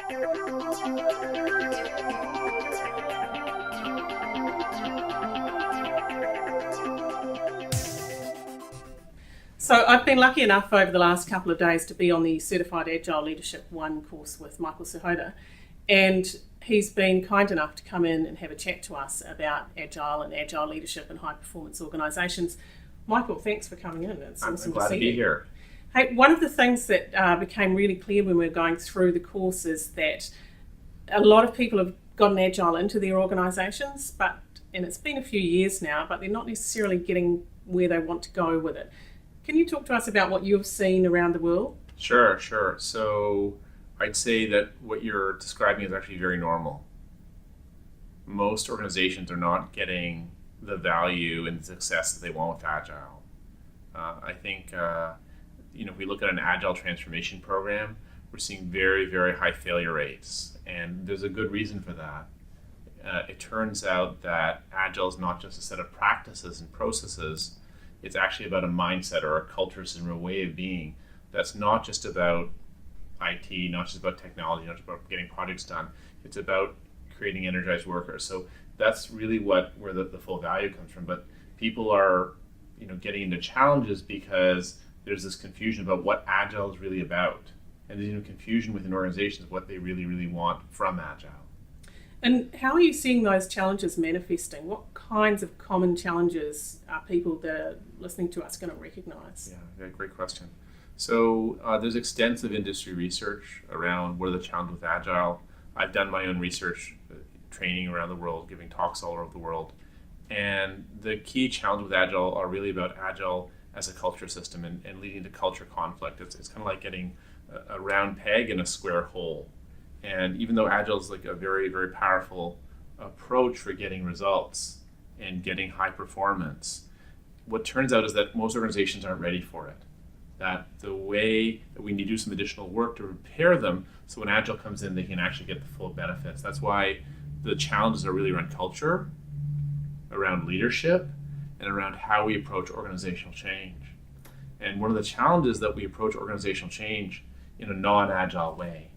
So I've been lucky enough over the last couple of days to be on the Certified Agile Leadership 1 course with Michael Sahota, and he's been kind enough to come in and have a chat to us about Agile and Agile leadership in high-performance organisations. Michael, thanks for coming in. It's awesome glad to be here. Hey, one of the things that became really clear when we were going through the course is that a lot of people have gotten Agile into their organisations, and it's been a few years now, but they're not necessarily getting where they want to go with it. Can you talk to us about what you've seen around the world? Sure. So I'd say that what you're describing is actually very normal. Most organizations are not getting the value and success that they want with Agile. I think, if we look at an Agile transformation program, we're seeing very, very high failure rates. And there's a good reason for that. It turns out that Agile is not just a set of practices and processes. It's actually about a mindset or a culture and a way of being that's not just about IT, not just about technology, not just about getting projects done. It's about creating energized workers. So that's really where the full value comes from. But people are, getting into challenges because there's this confusion about what Agile is really about. And there's even confusion within organizations what they really, really want from Agile. And how are you seeing those challenges manifesting? What kinds of common challenges are people that are listening to us going to recognise? Yeah, great question. So there's extensive industry research around what are the challenges with Agile. I've done my own research training around the world, giving talks all over the world. And the key challenges with Agile are really about Agile as a culture system and leading to culture conflict. It's kind of like getting a round peg in a square hole. And even though Agile is like a very, very powerful approach for getting results and getting high performance, what turns out is that most organizations aren't ready for it. That the way that we need to do some additional work to prepare them so when Agile comes in, they can actually get the full benefits. That's why the challenges are really around culture, around leadership, and around how we approach organizational change. And one of the challenges that we approach organizational change in a non-Agile way.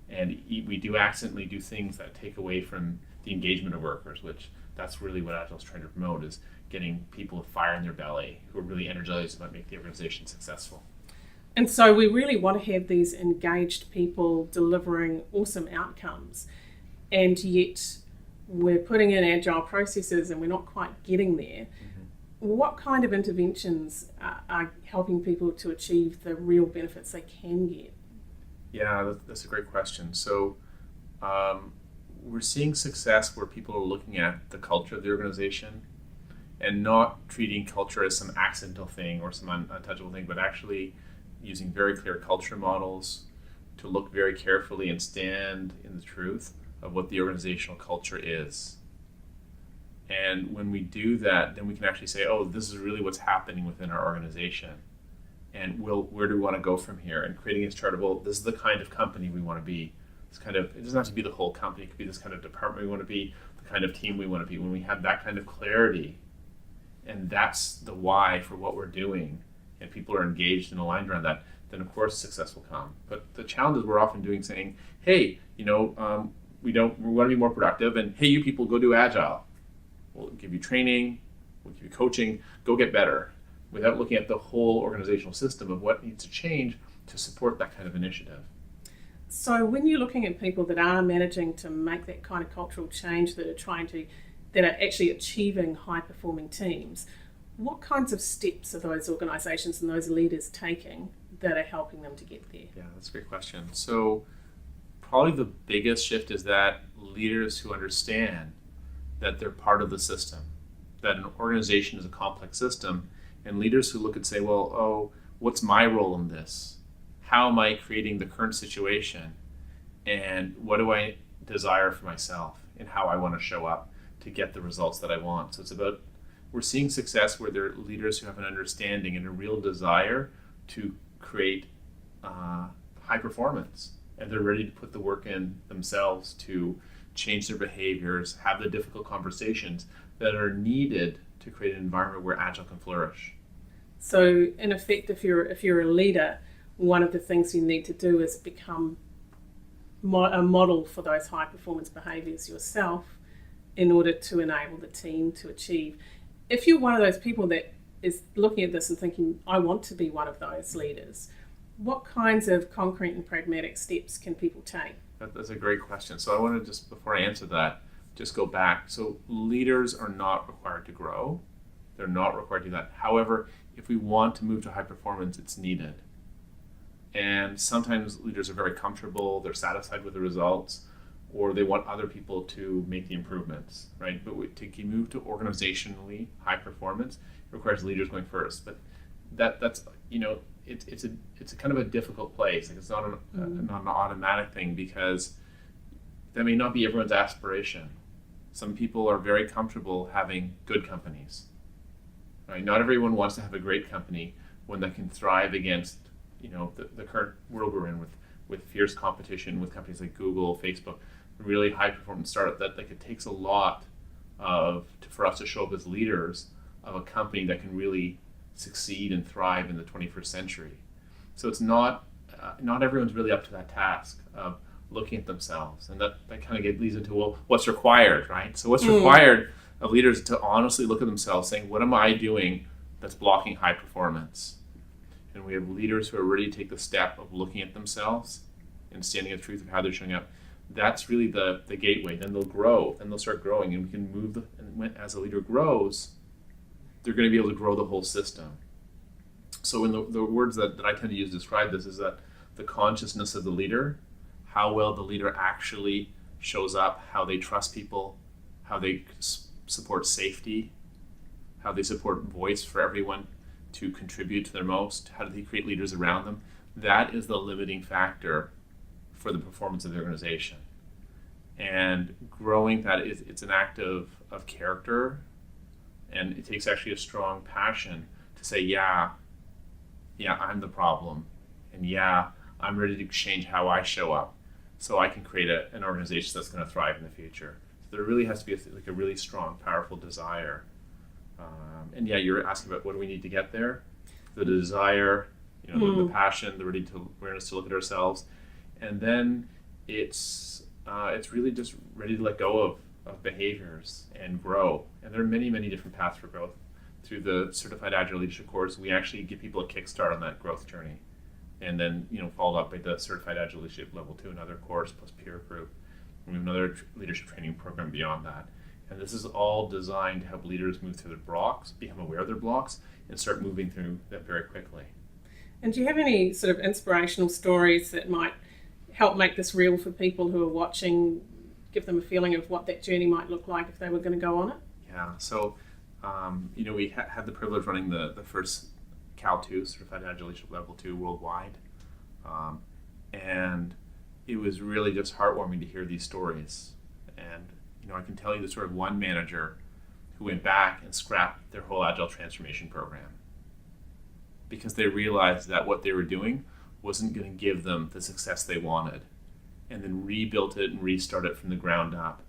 And we do accidentally do things that take away from the engagement of workers, which that's really what Agile is trying to promote, is getting people with fire in their belly who are really energized about making the organization successful. And so we really want to have these engaged people delivering awesome outcomes, and yet we're putting in Agile processes and we're not quite getting there. Mm-hmm. What kind of interventions are helping people to achieve the real benefits they can get? Yeah, that's a great question. So we're seeing success where people are looking at the culture of the organization and not treating culture as some accidental thing or some untouchable thing, but actually using very clear culture models to look very carefully and stand in the truth of what the organizational culture is. And when we do that, then we can actually say, oh, this is really what's happening within our organization. And where do we want to go from here? And creating a chart of, well, this is the kind of company we want to be. It doesn't have to be the whole company. It could be this kind of department we want to be, the kind of team we want to be. When we have that kind of clarity, and that's the why for what we're doing, and people are engaged and aligned around that, then of course success will come. But the challenges we're often doing, saying, hey, we want to be more productive, and hey, you people go do Agile. We'll give you training, we'll give you coaching, go get better, without looking at the whole organizational system of what needs to change to support that kind of initiative. So when you're looking at people that are managing to make that kind of cultural change, that are actually achieving high-performing teams, what kinds of steps are those organizations and those leaders taking that are helping them to get there? Yeah, that's a great question. So probably the biggest shift is that leaders who understand that they're part of the system, that an organization is a complex system, and leaders who look and say, well, what's my role in this? How am I creating the current situation? And what do I desire for myself and how I want to show up to get the results that I want? So it's about, we're seeing success where there are leaders who have an understanding and a real desire to create high performance. And they're ready to put the work in themselves to change their behaviors, have the difficult conversations that are needed to create an environment where Agile can flourish. So in effect, if you're a leader, one of the things you need to do is become a model for those high performance behaviours yourself in order to enable the team to achieve. If you're one of those people that is looking at this and thinking, I want to be one of those leaders, what kinds of concrete and pragmatic steps can people take? That's a great question. So I want to just, before I answer that, just go back. So leaders are not required to grow. They're not required to do that. However, if we want to move to high performance, it's needed. And sometimes leaders are very comfortable, they're satisfied with the results, or they want other people to make the improvements, right? But to move to organizationally high performance, it requires leaders going first. But that's it's a kind of a difficult place. Like, it's not an automatic thing, because that may not be everyone's aspiration. Some people are very comfortable having good companies, right? Not everyone wants to have a great company, one that can thrive against the current world we're in, with fierce competition with companies like Google, Facebook, really high performance startup. That it takes a lot for us to show up as leaders of a company that can really succeed and thrive in the 21st century. So it's not everyone's really up to that task of looking at themselves, and that kind of leads into, well, what's required, right? So what's required of leaders to honestly look at themselves, saying, what am I doing that's blocking high performance? And we have leaders who are ready to take the step of looking at themselves and standing in the truth of how they're showing up. That's really the gateway. Then they'll grow, then they'll start growing, and we can move. And as a leader grows, they're going to be able to grow the whole system. So in the words that I tend to use to describe this is that the consciousness of the leader, how well the leader actually shows up, how they trust people, how they support safety, how they support voice for everyone to contribute to their most, how do they create leaders around them. That is the limiting factor for the performance of the organization. And growing that, it's an act of character, and it takes actually a strong passion to say, yeah, I'm the problem, and yeah, I'm ready to change how I show up so I can create an organization that's going to thrive in the future. So there really has to be a really strong, powerful desire. And yeah, you're asking about what do we need to get there? The desire, the passion, the awareness to look at ourselves, and then it's really just ready to let go of behaviors and grow. And there are many, many different paths for growth. Through the Certified Agile Leadership course, we actually give people a kickstart on that growth journey, and then followed up by the Certified Agile Leadership Level 2, another course plus peer group. And we have another leadership training program beyond that. And this is all designed to help leaders move through their blocks, become aware of their blocks, and start moving through them very quickly. And do you have any sort of inspirational stories that might help make this real for people who are watching, give them a feeling of what that journey might look like if they were going to go on it? Yeah, so we had the privilege of running the first Cal 2, Certified Agile Leadership Level 2 worldwide. And it was really just heartwarming to hear these stories. And I can tell you the story of one manager who went back and scrapped their whole Agile transformation program because they realized that what they were doing wasn't going to give them the success they wanted, and then rebuilt it and restarted it from the ground up,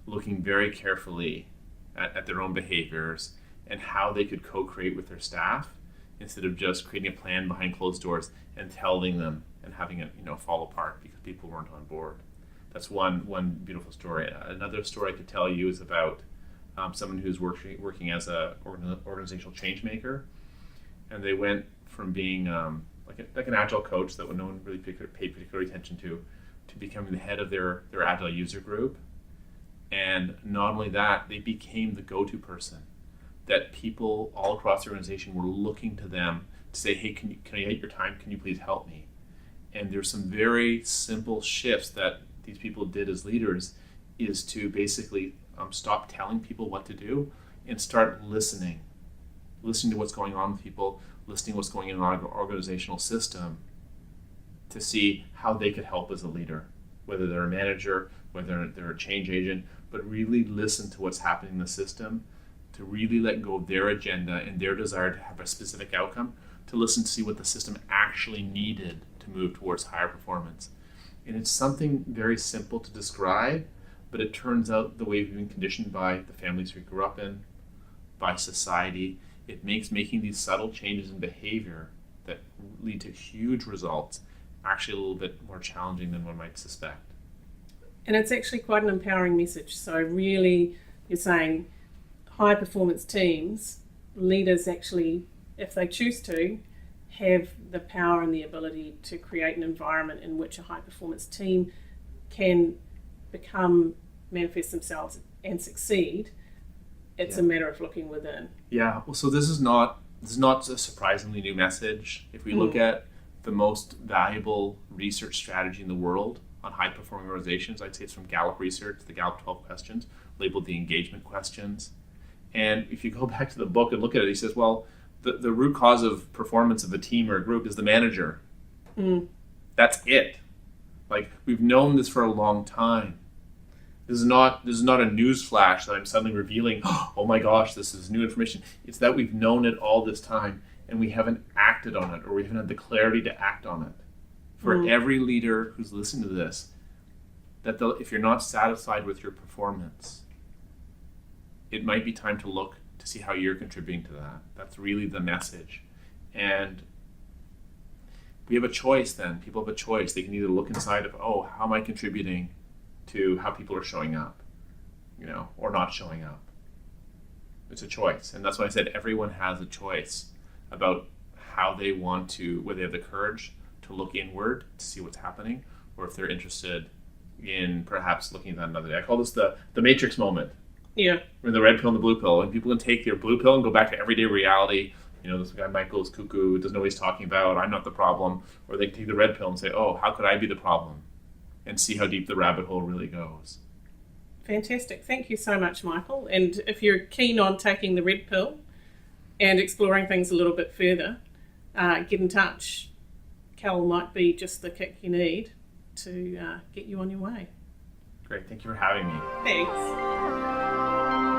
looking very carefully at their own behaviors and how they could co-create with their staff instead of just creating a plan behind closed doors and telling them and having it fall apart because people weren't on board. That's one beautiful story. Another story I could tell you is about someone who's working as a organizational change maker, and they went from being like an agile coach that no one really paid particular attention to becoming the head of their agile user group. And not only that, they became the go-to person that people all across the organization were looking to them to say, hey, can I get your time? Can you please help me? And there's some very simple shifts that these people did as leaders, is to basically stop telling people what to do and start listening to what's going on with people, listening to what's going on in our organizational system to see how they could help as a leader, whether they're a manager, whether they're a change agent, but really listen to what's happening in the system, to really let go of their agenda and their desire to have a specific outcome, to listen to see what the system actually needed to move towards higher performance. And it's something very simple to describe, but it turns out the way we've been conditioned by the families we grew up in, by society, it makes making these subtle changes in behavior that lead to huge results actually a little bit more challenging than one might suspect. And it's actually quite an empowering message. So really, you're saying high performance teams, leaders actually, if they choose to, have the power and the ability to create an environment in which a high performance team can manifest themselves and succeed. It's a matter of looking within. Yeah, well, so this is not a surprisingly new message. If we look at the most valuable research strategy in the world on high performing organizations, I'd say it's from Gallup Research, the Gallup 12 questions, labeled the engagement questions. And if you go back to the book and look at it, he says, well, the root cause of performance of a team or a group is the manager. That's it. Like, we've known this for a long time. This is not a news flash that I'm suddenly revealing, oh my gosh, this is new information. It's that we've known it all this time and we haven't acted on it, or we haven't had the clarity to act on it. For every leader who's listening to this, if you're not satisfied with your performance, it might be time to look to see how you're contributing to that. That's really the message. And we have a choice then. People have a choice. They can either look inside of, oh, how am I contributing to how people are showing up, or not showing up. It's a choice. And that's why I said everyone has a choice about how they want to, whether they have the courage to look inward to see what's happening, or if they're interested in perhaps looking at another day. I call this the matrix moment. Yeah. Or the red pill and the blue pill. And people can take their blue pill and go back to everyday reality. This guy Michael is cuckoo, doesn't know what he's talking about, I'm not the problem. Or they can take the red pill and say, oh, how could I be the problem? And see how deep the rabbit hole really goes. Fantastic. Thank you so much, Michael. And if you're keen on taking the red pill and exploring things a little bit further, get in touch. Cal might be just the kick you need to get you on your way. Great. Thank you for having me. Thanks.